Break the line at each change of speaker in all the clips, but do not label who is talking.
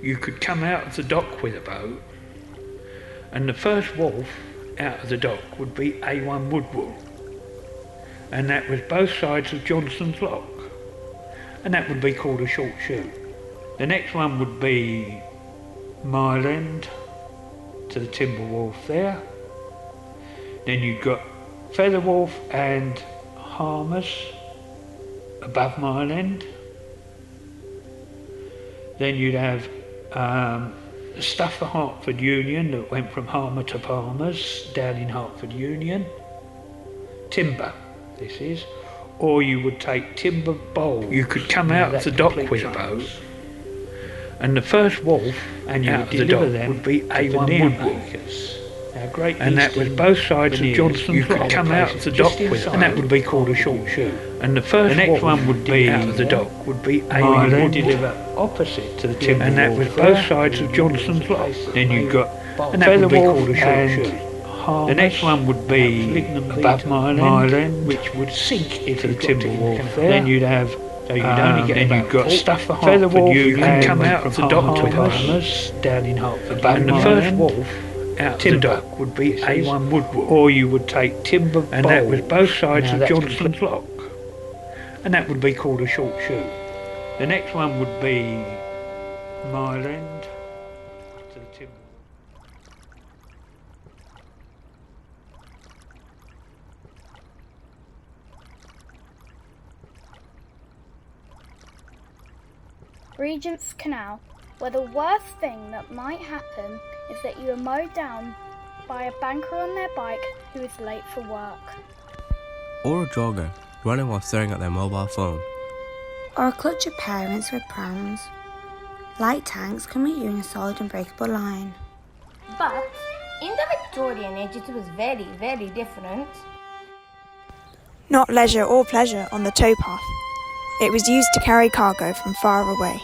You could come out of the dock with a boat, and the first wharf out of the dock would be A1 Woodwall, and that was both sides of Johnson's Lock, and that would be called a short shoot. The next one would be Mile End to the Timber Wharf there. Then you've got Feather Wharf and Harmers above Mile End. Then you'd have stuff for Hertford Union that went from Harmer to Palmer's down in Hertford Union. Timber, this is. Or you would take Timber Bowl. You could come out of the dock with a boat, and the first wharf and you would deliver them would be A1 Woodwall. And that was both sides of Johnson's Lock. You could come out of the dock with, and that would be called a short shoot. And the next one would be out of the dock would be A1 Woodwall, opposite to the Timber Wharf, and that was both sides of Johnson's Lock. Then you've got, and that would be called a short shoot. The next one would be above Mile End, which would sink into the Timber Wharf. Then you'd have, so you'd only get then you've got stuff for Hertford Union. You can come out of the dock to Palmer's down in Hertford. And the first wharf out of the dock would be A1 Woodwall, or you would take Timber Bowl, and that was both sides of Johnson's Lock, and that would be called a short shoot. The next one would be Mile End to the Timber.
Regent's Canal, where the worst thing that might happen is that you are mowed down by a banker on their bike who is late for work.
Or a jogger running while staring at their mobile phone.
Or a clutch of parents with prams. Light tanks can meet you in a solid and breakable line.
But in the Victorian age it was very, very different.
Not leisure or pleasure on the towpath. It was used to carry cargo from far away.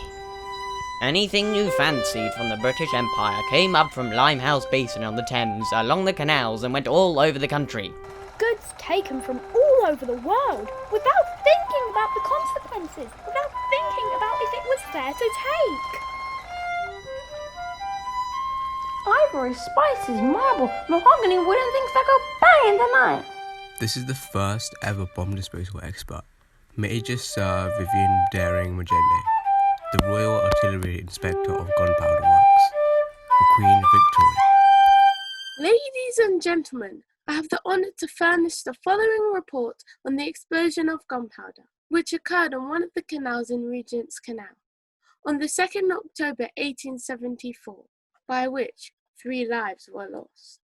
Anything you fancied from the British Empire came up from Limehouse Basin on the Thames, along the canals, and went all over the country.
Goods taken from all over the world without thinking about the consequences, without thinking about if it was fair to take.
Ivory, spices, marble, mahogany, wooden things that go bang in the night.
This is the first ever bomb disposal expert, Major Sir Vivian Daring Regent, the Royal Artillery Inspector of Gunpowder Works, for Queen Victoria.
Ladies and gentlemen, I have the honour to furnish the following report on the explosion of gunpowder, which occurred on one of the canals in Regent's Canal, on the 2nd October 1874, by which 3 lives were lost.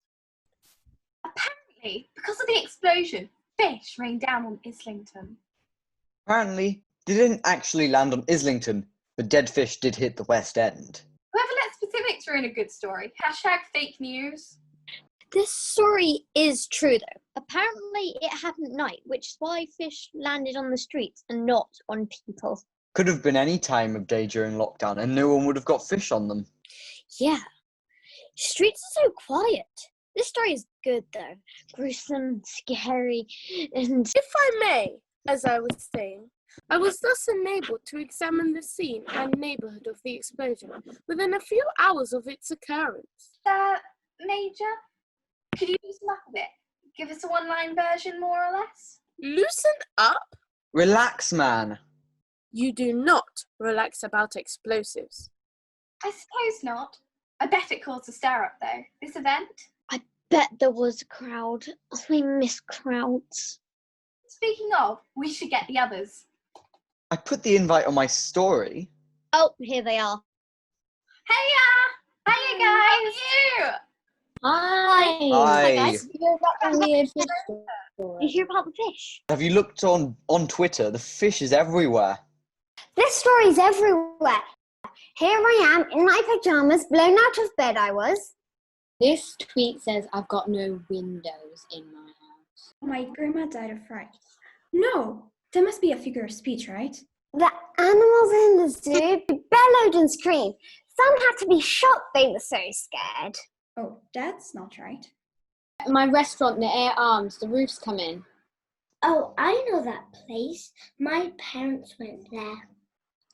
Apparently, because of the explosion, fish rained down on Islington.
Apparently, they didn't actually land on Islington, but dead fish did hit the West End.
Whoever let specifics ruin a good story. #fake news.
This story is true though. Apparently it happened at night, which is why fish landed on the streets and not on people.
Could have been any time of day during lockdown and no one would have got fish on them.
Yeah. Streets are so quiet. This story is good though. Gruesome, scary, and...
If I may, as I was saying, I was thus enabled to examine the scene and neighbourhood of the explosion within a few hours of its occurrence.
Major, could you loosen up a bit? Give us a one-line version, more or less?
Loosen up?
Relax, man.
You do not relax about explosives.
I suppose not. I bet it caused a stir-up, though, this event.
I bet there was a crowd. We miss crowds.
Speaking of, we should get the others.
I put the invite on my story.
Oh, here they are.
Hiya! Hiya, guys! How are you?
Hi.
Hi.
Guys. You hear about the fish?
Have you looked on Twitter? The fish is everywhere.
This story's everywhere. Here I am in my pyjamas, blown out of bed I was.
This tweet says I've got no windows in my house.
My grandma died of fright. No, that must be a figure of speech, right?
The animals in the zoo bellowed and screamed. Some had to be shot, they were so scared.
Oh, that's not right.
My restaurant near Air Arms, the roof's come in.
Oh, I know that place. My parents went there.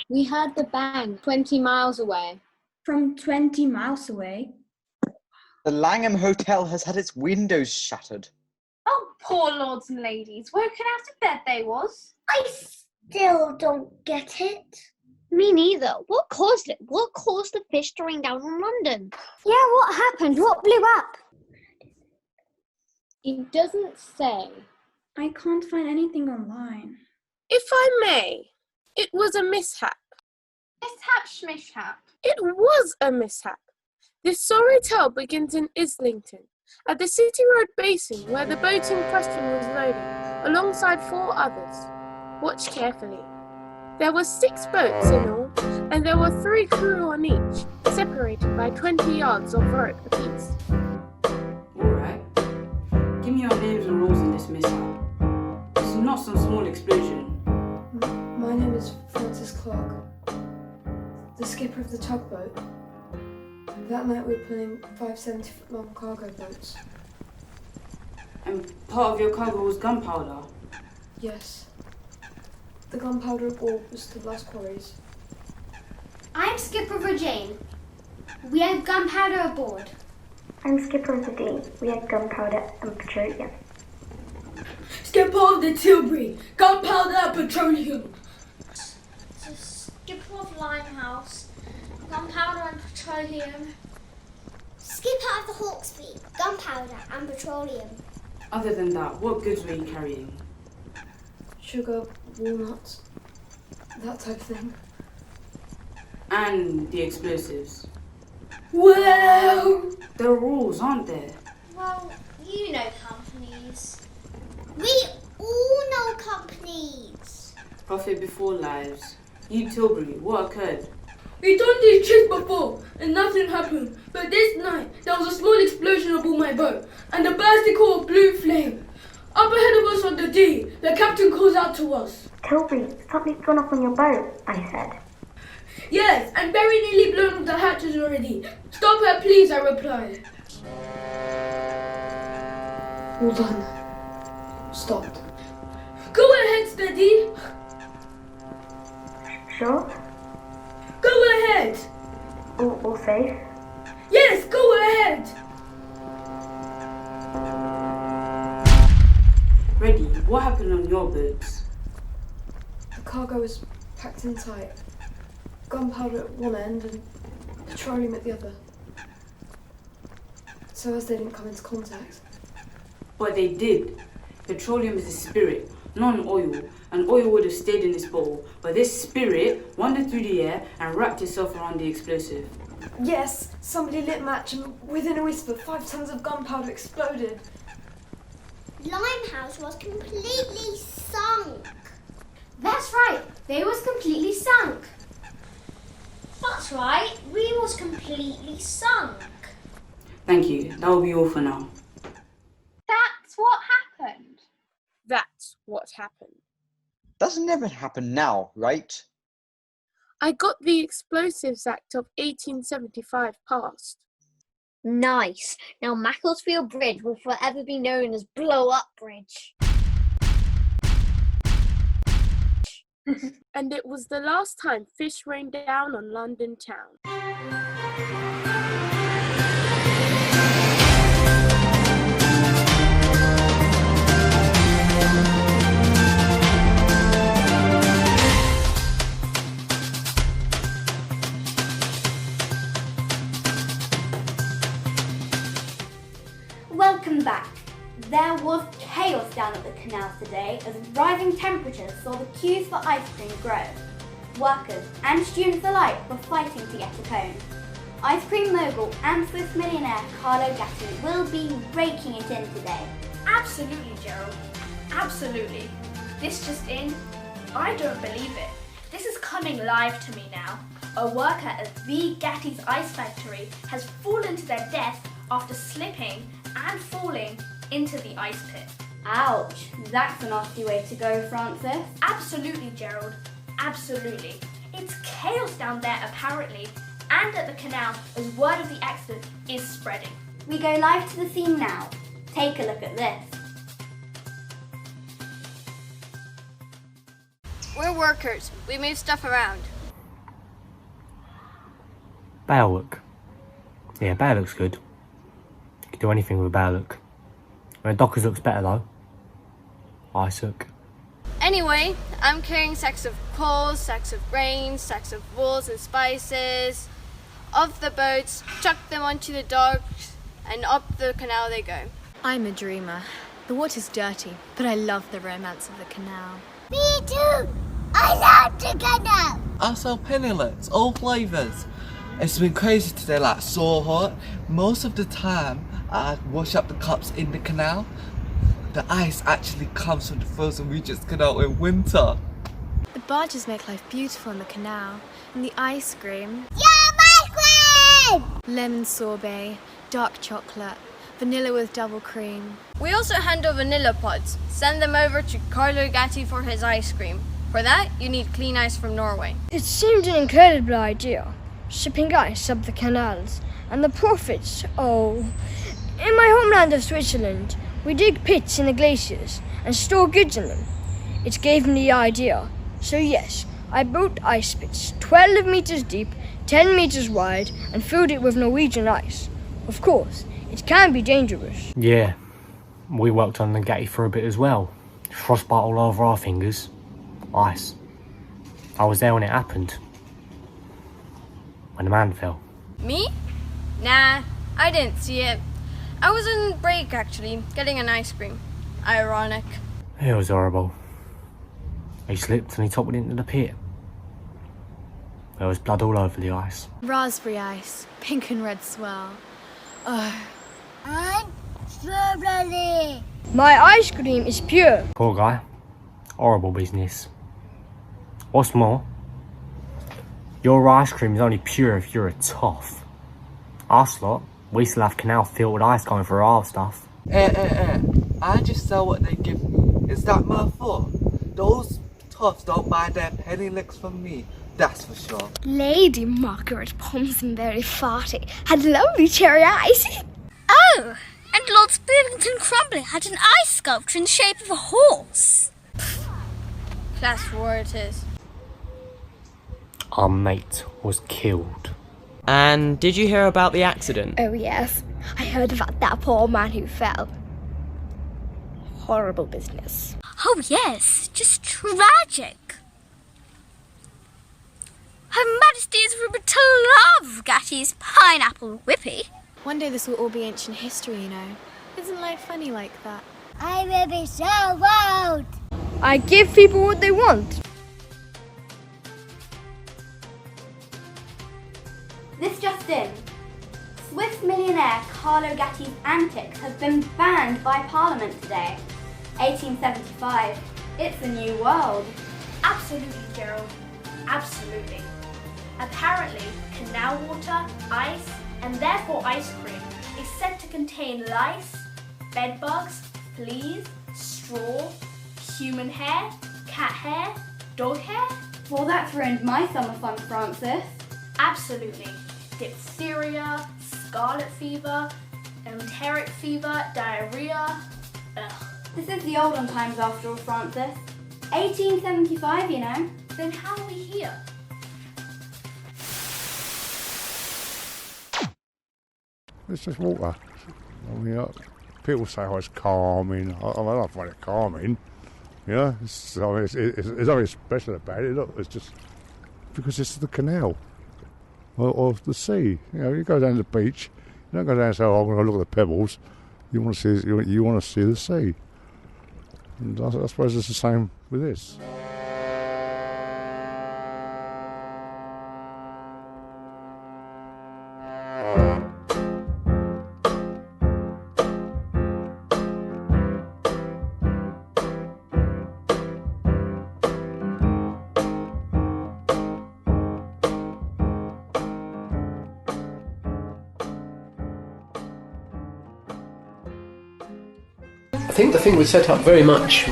We heard the bang 20 miles away.
From 20 miles away.
The Langham Hotel has had its windows shattered.
Oh, poor lords and ladies, woken out of bed they was.
I still don't get it.
Me neither. What caused it? What caused the fish to rain down on London?
Yeah, what happened? What blew up?
It doesn't say.
I can't find anything online.
If I may, it was a mishap.
Mishap schmishap.
It was a mishap. This sorry tale begins in Islington, at the City Road Basin where the boat in question was loading, alongside 4 others. Watch carefully. There were 6 boats in all, and there were 3 crew on each, separated by 20 yards of rope apiece.
Alright. Give me your names and roles in this mishap. This is not some small explosion.
My name is Francis Clark, the skipper of the tugboat. And that night we were pulling 5 70-foot long cargo boats.
And part of your cargo was gunpowder?
Yes. The gunpowder aboard was to blast quarries.
I'm skipper Regent. We have gunpowder aboard. I'm skipper of the Dean. We have gunpowder and petroleum.
Skipper of the Tilbury, gunpowder and petroleum.
Skipper of Limehouse, gunpowder and petroleum. Skipper of the Hawksby, gunpowder and petroleum.
Other than that, what goods were you carrying?
Sugar, walnuts, that type of thing.
And the explosives?
Well,
there are rules, aren't there?
Well, you know companies. We all know companies.
Profit before lives. You Tilbury, what occurred?
we've done these tricks before and nothing happened. But this night, there was a small explosion aboard my boat and a bursting core of blue flame. Up ahead of us on the D, the captain calls out to us.
Tilbury, something's gone off on your boat, I said.
Yes, and very nearly blown up the hatches already. Stop her, please, I replied.
All done. Stopped.
Go ahead, steady.
Sure?
Go ahead.
All safe?
Yes, go ahead.
Ready, what happened on your boats?
The cargo was packed in tight. Gunpowder at one end and petroleum at the other. So as they didn't come into contact.
But they did. Petroleum is a spirit, not an oil. And oil would have stayed in this bottle. But this spirit wandered through the air and wrapped itself around the explosive.
Yes, somebody lit match and within a whisper 5 tons of gunpowder exploded.
Limehouse was completely sunk.
That's right, they was completely sunk.
That's right, we was completely sunk.
Thank you, that will be all for now.
That's what happened.
That's what happened.
That's never happened now, right?
I got the Explosives Act of 1875 passed.
Nice. Now Macclesfield Bridge will forever be known as Blow Up Bridge.
And it was the last time fish rained down on London town.
Welcome back. There was chaos down at the canals today as rising temperatures saw the queues for ice cream grow. Workers and students alike were fighting to get a cone. Ice cream mogul and Swiss millionaire Carlo Gatti will be raking it in today.
Absolutely, Gerald. Absolutely. This just in, I don't believe it. This is coming live to me now. A worker at the Gatti's Ice Factory has fallen to their death after slipping and falling into the ice pit.
Ouch, that's a nasty way to go, Francis.
Absolutely, Gerald. Absolutely. It's chaos down there apparently, and at the canal as word of the accident is spreading.
We go live to the scene now. Take a look at this.
We're workers. We move stuff around. Bale look. Yeah, Bale looks good. You can do anything with a Bale look. Dockers looks better though. Ice look.
Anyway, I'm carrying sacks of coals, sacks of grains, sacks of wools and spices. Off the boats, chuck them onto the docks, and up the canal they go.
I'm a dreamer. The water's dirty, but I love the romance of the canal.
Me too! I love the canal!
I sell pennilets, all flavours. It's been crazy today, like so hot. Most of the time, I wash up the cups in the canal. The ice actually comes from the frozen Regent's Canal in winter.
The barges make life beautiful in the canal, and the ice cream.
Yum ice cream!
Lemon sorbet, dark chocolate, vanilla with double cream.
We also handle vanilla pods. Send them over to Carlo Gatti for his ice cream. For that, you need clean ice from Norway.
It seemed an incredible idea, shipping ice up the canals, and the profits, oh. In my homeland of Switzerland, we dig pits in the glaciers and store goods in them. It gave me the idea. So yes, I built ice pits 12 meters deep, 10 meters wide, and filled it with Norwegian ice. Of course, it can be dangerous.
Yeah, we worked on the Gatti for a bit as well. Frostbite all over our fingers. Ice. I was there when it happened. When the man fell.
Me? Nah, I didn't see it. I was on break actually, getting an ice cream. Ironic.
It was horrible. He slipped and he toppled into the pit. There was blood all over the ice.
Raspberry ice, pink and red swirl. Oh.
And strawberry!
My ice cream is pure.
Poor guy. Horrible business. What's more, your ice cream is only pure if you're a toff. Us lot, we still have canal filtered ice going for our stuff.
I just sell what they give me. Is that my fault? Those toffs don't buy their penny licks from me, that's for sure.
Lady Margaret Ponsonbury Farty had lovely cherry ice.
Oh, and Lord Spivington Crumbly had an ice sculpture in the shape of a horse.
Class war it is.
Our mate was killed.
And did you hear about the accident?
Oh yes, I heard about that poor man who fell. Horrible business.
Oh yes, just tragic. Her Majesty is rumored to love Gatti's pineapple whippy.
One day this will all be ancient history, you know. Isn't life funny like that?
I will be so old.
I give people what they want.
This just in. Swiss millionaire Carlo Gatti's antics have been banned by Parliament today. 1875. It's a new world.
Absolutely, Gerald. Absolutely. Apparently, canal water, ice, and therefore ice cream is said to contain lice, bedbugs, fleas, straw, human hair, cat hair, dog hair.
Well, that's ruined my summer fun, Francis.
Absolutely. Diphtheria, scarlet fever, enteric fever, diarrhea. Ugh.
This is the olden times after all, Francis. 1875, you know.
Then how are we here?
It's just water. I mean, people say, oh, it's calming. I don't find it calming. You know, it's nothing special about it. Look, it's just because it's the canal or the sea. You know, you go down to the beach. You don't go down and say, oh, I'm going to look at the pebbles. You want to see. You want to see the sea. And I suppose it's the same with this.
I think the thing was set up very much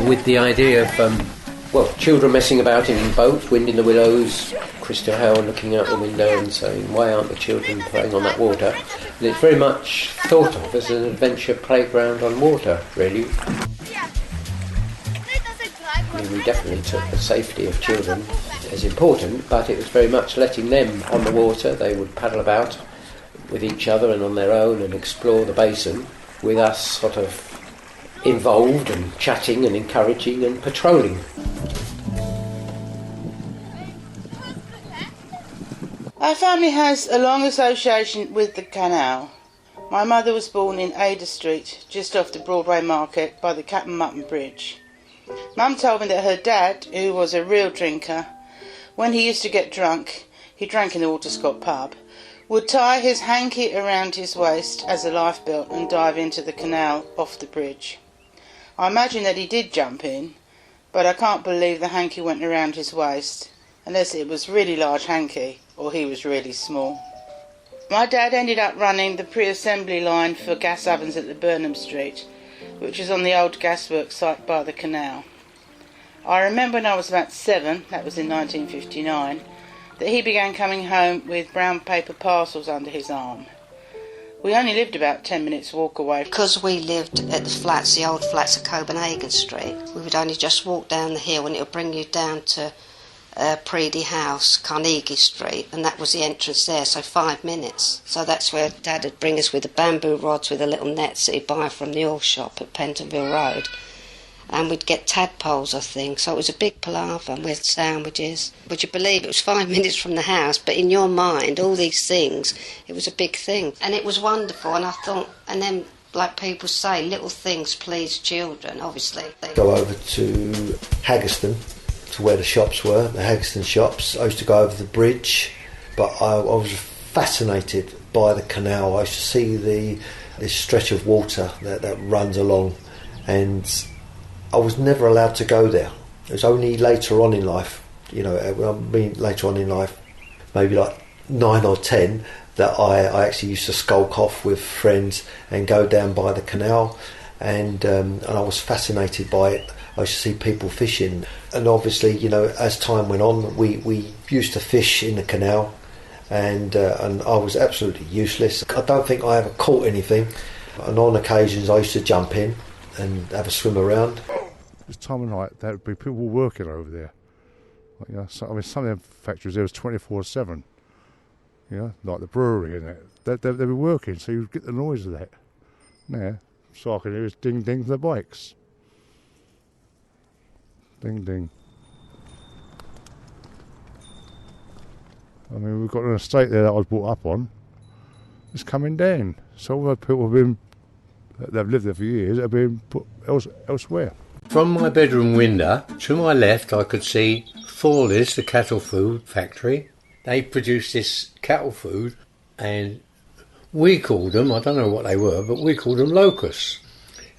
with the idea of, children messing about in boats, wind in the willows, Crystal Howell looking out the window and saying, why aren't the children playing on that water? And it's very much thought of as an adventure playground on water, really. mean, we definitely took the safety of children as important, but it was very much letting them on the water. They would paddle about with each other and on their own and explore the basin, with us sort of involved and chatting and encouraging and patrolling.
Our family has a long association with the canal. My mother was born in Ada Street, just off the Broadway Market by the Captain Mutton Bridge. Mum told me that her dad, who was a real drinker, when he used to get drunk, he drank in the Waterscott pub, would tie his hanky around his waist as a lifebelt and dive into the canal off the bridge. I imagine that he did jump in, but I can't believe the hanky went around his waist, unless it was really large hanky or he was really small. My dad ended up running the pre-assembly line for gas ovens at the Burnham Street, which is on the old gasworks site by the canal. I remember when I was about 7, that was in 1959, that he began coming home with brown paper parcels under his arm. We only lived about 10 minutes walk away.
Because we lived at the flats, the old flats at Copenhagen Street, we would only just walk down the hill and it would bring you down to Preedy House, Carnegie Street, and that was the entrance there, so 5 minutes. So that's where Dad would bring us with the bamboo rods with the little nets that he'd buy from the oil shop at Pentonville Road. And we'd get tadpoles, I think, so it was a big palaver with sandwiches. Would you believe it was 5 minutes from the house, but in your mind, all these things, it was a big thing. And it was wonderful, and I thought, and then, like people say, little things please children, obviously.
Go over to Haggerston, to where the shops were, the Haggerston shops. I used to go over the bridge, but I was fascinated by the canal. I used to see this stretch of water that runs along, and I was never allowed to go there. It was only later on in life, later on in life, maybe like 9 or 10, that I actually used to skulk off with friends and go down by the canal, and I was fascinated by it. I used to see people fishing, and obviously, as time went on, we used to fish in the canal, and I was absolutely useless. I don't think I ever caught anything, and on occasions I used to jump in and have a swim around.
This time of night, there would be people working over there. Some of the factories there was 24/7. Like the brewery and that. They'd be working, so you'd get the noise of that. Now, so I can hear is ding ding for the bikes. Ding ding. I mean, we've got an estate there that I was brought up on. It's coming down. So all the people they've lived there for years, have been put elsewhere.
From my bedroom window, to my left, I could see Thorley's, the cattle food factory. They produced this cattle food, and we called them, I don't know what they were, but we called them locusts.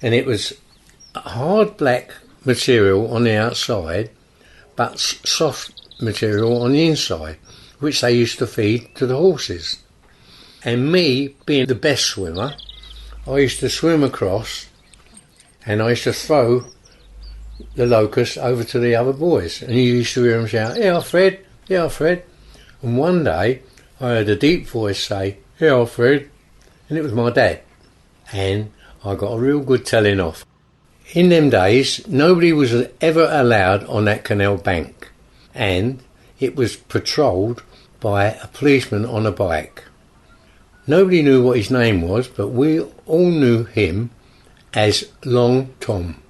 And it was hard black material on the outside, but soft material on the inside, which they used to feed to the horses. And me, being the best swimmer, I used to swim across, and I used to throw the locust over to the other boys, and you used to hear them shout, "Here, Fred, here, Fred." And one day I heard a deep voice say, "Here, Fred," and it was my dad, and I got a real good telling off. In them days, nobody was ever allowed on that canal bank, and it was patrolled by a policeman on a bike. Nobody knew what his name was, but we all knew him as Long Tom.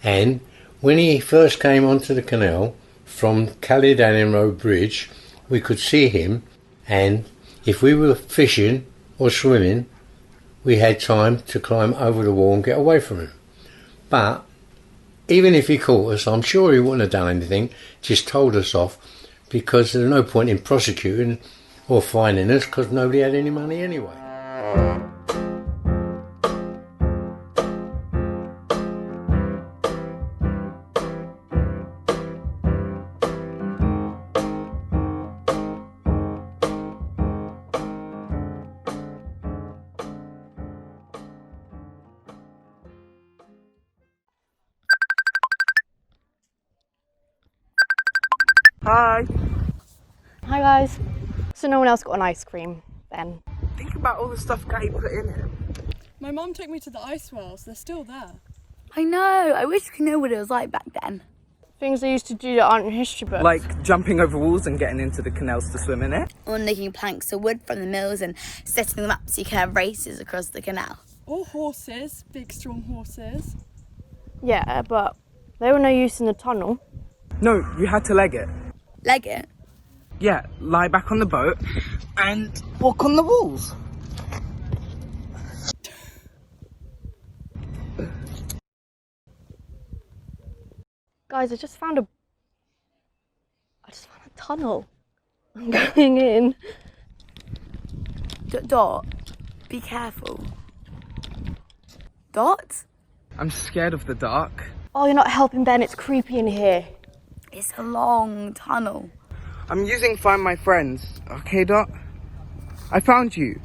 And when he first came onto the canal from Caledonian Road Bridge, we could see him, and if we were fishing or swimming, we had time to climb over the wall and get away from him. But even if he caught us, I'm sure he wouldn't have done anything, just told us off, because there's no point in prosecuting or fining us, because nobody had any money anyway.
Hi.
Hi guys. So no one else got an ice cream then?
Think about all the stuff Gatti put in it.
My mum took me to the ice wells. They're still there.
I know. I wish we could know what it was like back then.
Things they used to do that aren't in history books.
Like jumping over walls and getting into the canals to swim in it.
Or making planks of wood from the mills and setting them up so you can have races across the canal.
Or horses, big strong horses.
Yeah, but they were no use in the tunnel.
No, you had to leg it.
Leg it?
Yeah, lie back on the boat and walk on the walls.
Guys, I just found a tunnel. I'm going in.
Dot, be careful. Dot?
I'm scared of the dark.
Oh, you're not helping, Ben. It's creepy in here.
It's a long tunnel.
I'm using Find My Friends. Okay, Dot? I found you.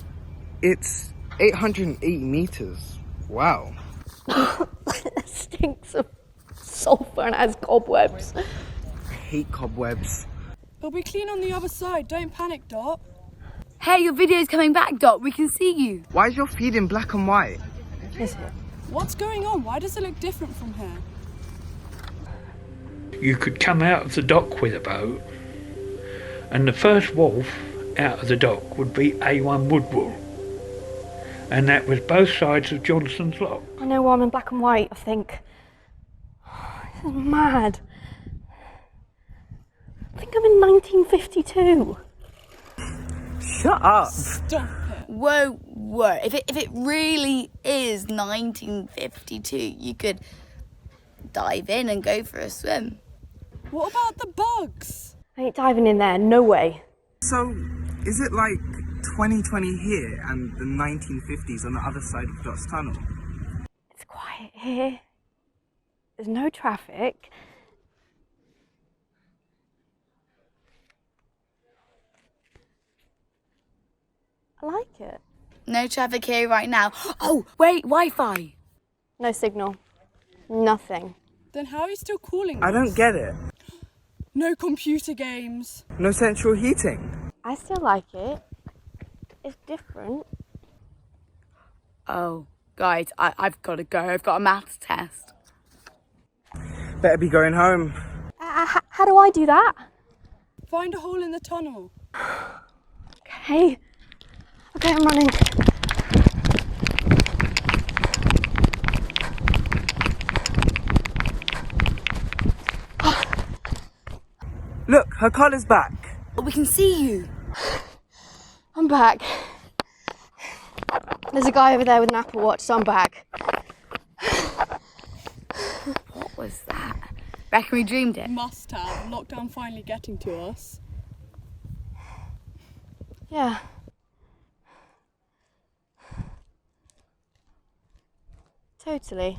It's 880 meters. Wow.
It stinks of sulphur and has cobwebs.
I hate cobwebs.
It'll be clean on the other side. Don't panic, Dot.
Hey, your video's coming back, Dot. We can see you.
Why is your feed in black and white?
Is it?
What's going on? Why does it look different from here?
You could come out of the dock with a boat, and the first wharf out of the dock would be A1 Woodwall, and that was both sides of Johnson's Lock.
I know why I'm in black and white, I think. This is mad. I think I'm in 1952.
Shut up.
Stop it.
Whoa. If it really is 1952, you could dive in and go for a swim.
What about the bugs?
I ain't diving in there, no way.
So, is it like 2020 here and the 1950s on the other side of Dot's tunnel?
It's quiet here. There's no traffic. I like it.
No traffic here right now. Oh, wait, Wi-Fi.
No signal. Nothing.
Then how are you still calling
I
us?
don't get it.
No computer games.
No central heating.
I still like it. It's different.
Oh, guys, I've got to go. I've got a maths test.
Better be going home.
How do I do that?
Find a hole in the tunnel.
Okay. Okay, I'm running.
Look, her colour's back.
We can see you.
I'm back. There's a guy over there with an Apple Watch, so I'm back.
What was that? Reckon we dreamed it?
Must have. Lockdown finally getting to us.
Yeah. Totally.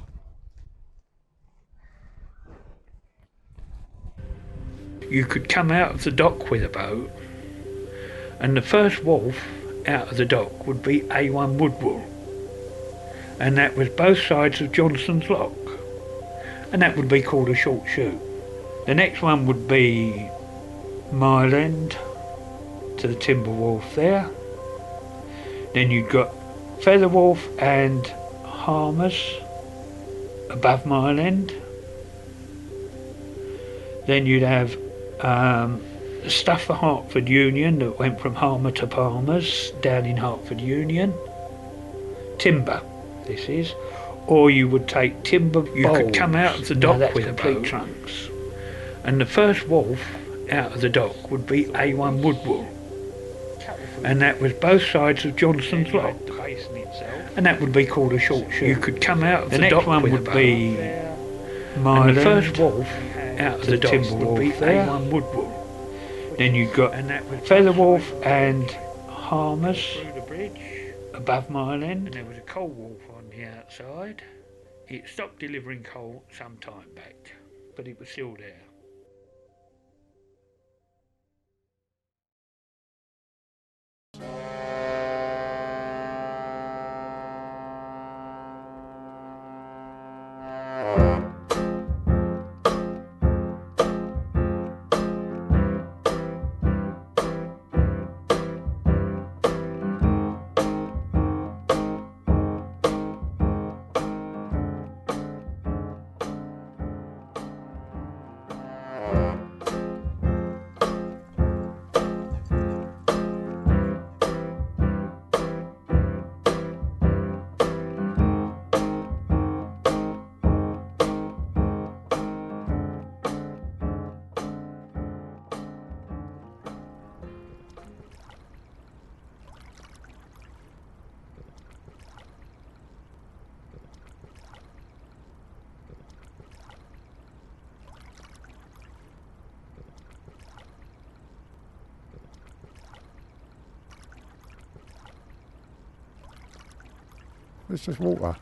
You could come out of the dock with a boat, and the first wharf out of the dock would be A1 Woodwall, and that was both sides of Johnson's Lock, and that would be called a short shoot. The next one would be Mile End to the Timber Wharf there. Then you've got Feather Wharf and Harmers above Mile End. Then you'd have stuff for Hertford Union that went from Harmer to Palmer's down in Hertford Union. Timber, this is. Or you would take timber bowls. You could come out of the dock with complete trunks. And the first wharf out of the dock would be A1 Woodwall. And that was both sides of Johnson's Lock. And that would be called a short shoot. You could come out of the dock with a boat. The next one would be Mile End. And the first wharf out of the timber would be A1 Woodwall. Then you've got Feather Wharf and Harmers above Mile End. And there was a coal wharf on the outside. It stopped delivering coal some time back, but it was still there.
It's just water.